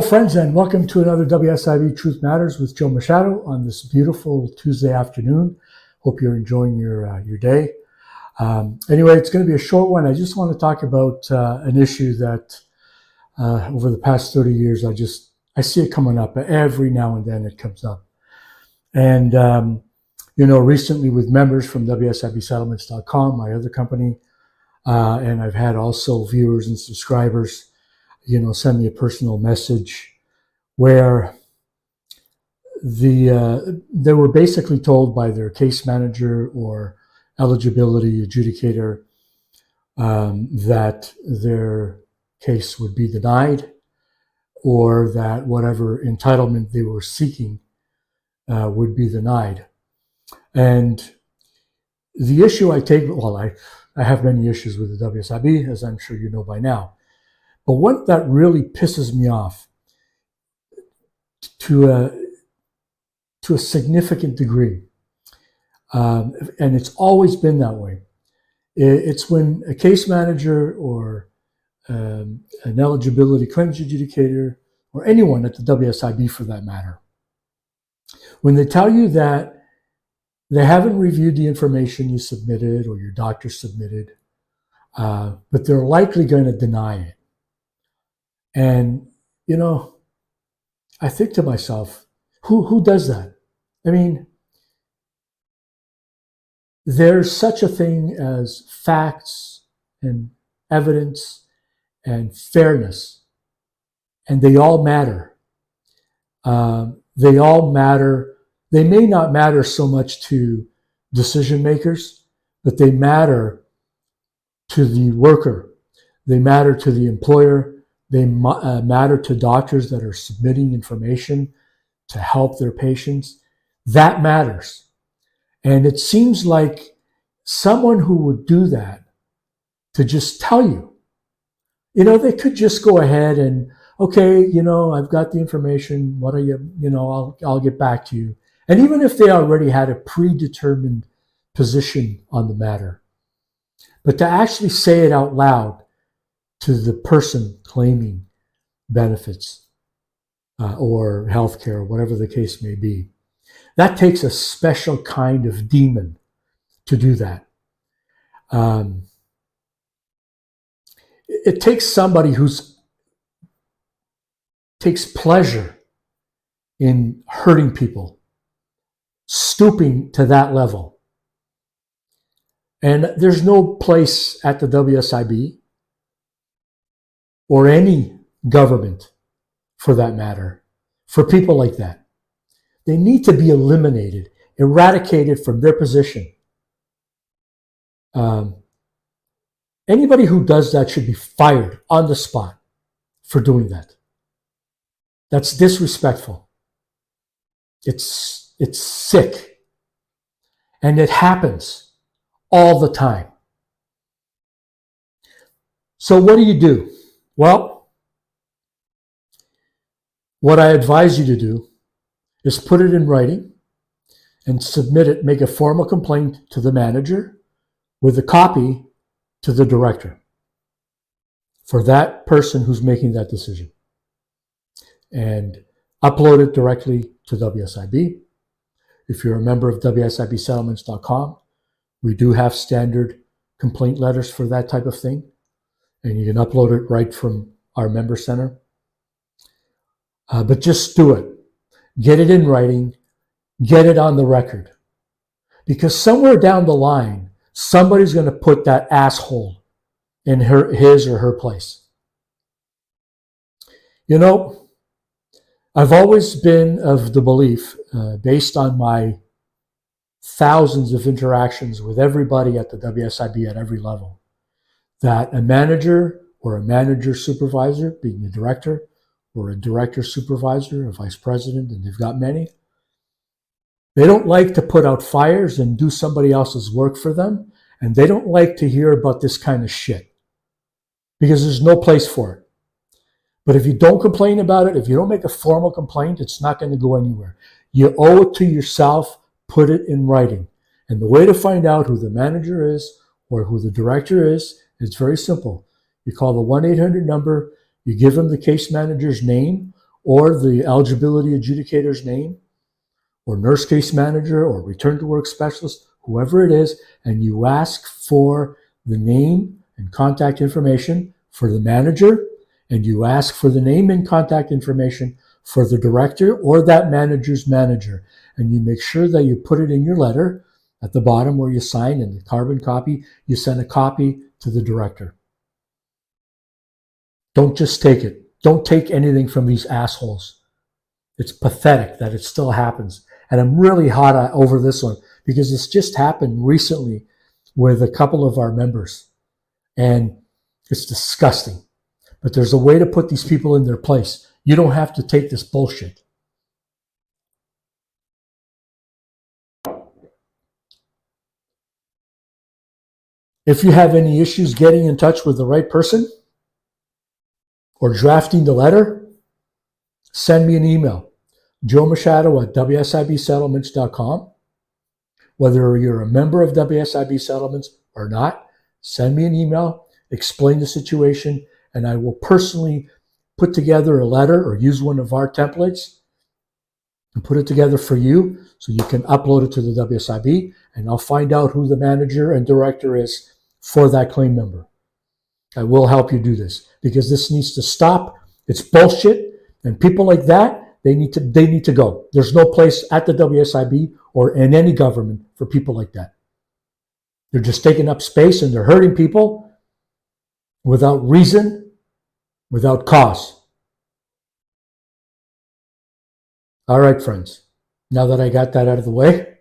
Hello, friends, and welcome to another WSIB Truth Matters with Joe Machado on this beautiful Tuesday afternoon. Hope you're enjoying your day. Anyway, it's going to be a short one. I just want to talk about an issue that over the past 30 years, I see it coming up. Every now and then it comes up. And, recently with members from WSIBsettlements.com, my other company, and I've had also viewers and subscribers send me a personal message where they were basically told by their case manager or eligibility adjudicator that their case would be denied, or that whatever entitlement they were seeking would be denied. And the issue I take, I have many issues with the WSIB, as I'm sure you know by now. But what that really pisses me off to a significant degree, and it's always been that way, it's when a case manager or an eligibility claims adjudicator, or anyone at the WSIB for that matter, when they tell you that they haven't reviewed the information you submitted or your doctor submitted, but they're likely going to deny it. And, I think to myself, who does that? I mean, there's such a thing as facts and evidence and fairness, and they all matter. They all matter. They may not matter so much to decision makers, but they matter to the worker. They matter to the employer. They matter to doctors that are submitting information to help their patients. That matters. And it seems like someone who would do that to just tell you, they could just go ahead and, okay, I've got the information. What are you, I'll get back to you. And even if they already had a predetermined position on the matter, but to actually say it out loud to the person claiming benefits or healthcare, or whatever the case may be, that takes a special kind of demon to do that. It takes somebody who takes pleasure in hurting people, stooping to that level. And there's no place at the WSIB or any government, for that matter, for people like that. They need to be eliminated, eradicated from their position. Anybody who does that should be fired on the spot for doing that. That's disrespectful. It's sick. And it happens all the time. So what do? Well, what I advise you to do is put it in writing and submit it, make a formal complaint to the manager with a copy to the director for that person who's making that decision, and upload it directly to WSIB. If you're a member of WSIBsettlements.com, we do have standard complaint letters for that type of thing. And you can upload it right from our member center. But just do it. Get it in writing. Get it on the record. Because somewhere down the line, somebody's going to put that asshole in his or her place. I've always been of the belief, based on my thousands of interactions with everybody at the WSIB at every level, that a manager or a manager supervisor, being a director, or a director supervisor, a vice president, and they've got many, they don't like to put out fires and do somebody else's work for them, and they don't like to hear about this kind of shit because there's no place for it. But if you don't complain about it, if you don't make a formal complaint, it's not going to go anywhere. You owe it to yourself. Put it in writing. And the way to find out who the manager is or who the director is, it's very simple. You call the 1-800 number, you give them the case manager's name or the eligibility adjudicator's name, or nurse case manager, or return to work specialist, whoever it is, and you ask for the name and contact information for the manager, and you ask for the name and contact information for the director or that manager's manager. And you make sure that you put it in your letter at the bottom where you sign, and the carbon copy, you send a copy to the director. Don't just take it. Don't take anything from these assholes. It's pathetic that it still happens. And I'm really hot over this one because this just happened recently with a couple of our members. And it's disgusting. But there's a way to put these people in their place. You don't have to take this bullshit. If you have any issues getting in touch with the right person or drafting the letter, send me an email. Joe Machado at WSIBsettlements.com. Whether you're a member of WSIB Settlements or not, send me an email, explain the situation, and I will personally put together a letter or use one of our templates and put it together for you so you can upload it to the WSIB, and I'll find out who the manager and director is for that claim number. I will help you do this because this needs to stop. It's bullshit, and people like that, they need to go. There's no place at the WSIB or in any government for people like that. They're just taking up space and they're hurting people without reason, without cause. All right, friends. Now that I got that out of the way,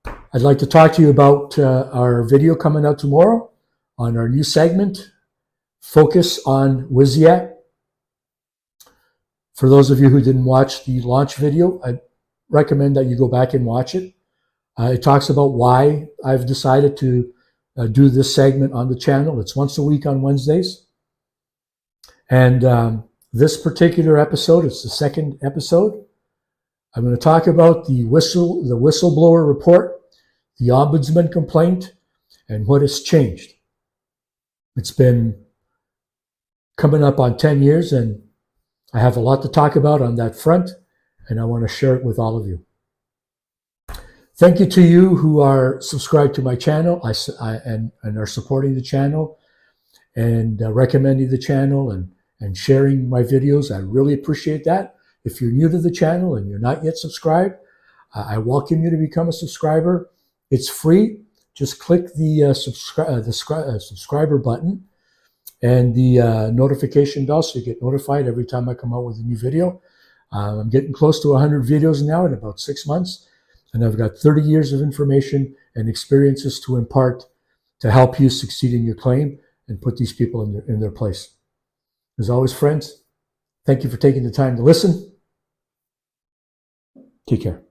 I'd like to talk to you about our video coming out tomorrow on our new segment, Focus on WSIB. For those of you who didn't watch the launch video, I recommend that you go back and watch it. It talks about why I've decided to do this segment on the channel. It's once a week on Wednesdays. And this particular episode, it's the second episode. I'm going to talk about the whistleblower report, the ombudsman complaint, and what has changed. It's been coming up on 10 years, and I have a lot to talk about on that front, and I want to share it with all of you. Thank you to you who are subscribed to my channel and are supporting the channel and recommending the channel and sharing my videos. I really appreciate that. If you're new to the channel and you're not yet subscribed, I welcome you to become a subscriber. It's free. Just click the subscriber button and the notification bell so you get notified every time I come out with a new video. I'm getting close to 100 videos now in about 6 months, and I've got 30 years of information and experiences to impart to help you succeed in your claim and put these people in their place. As always, friends, thank you for taking the time to listen. Take care.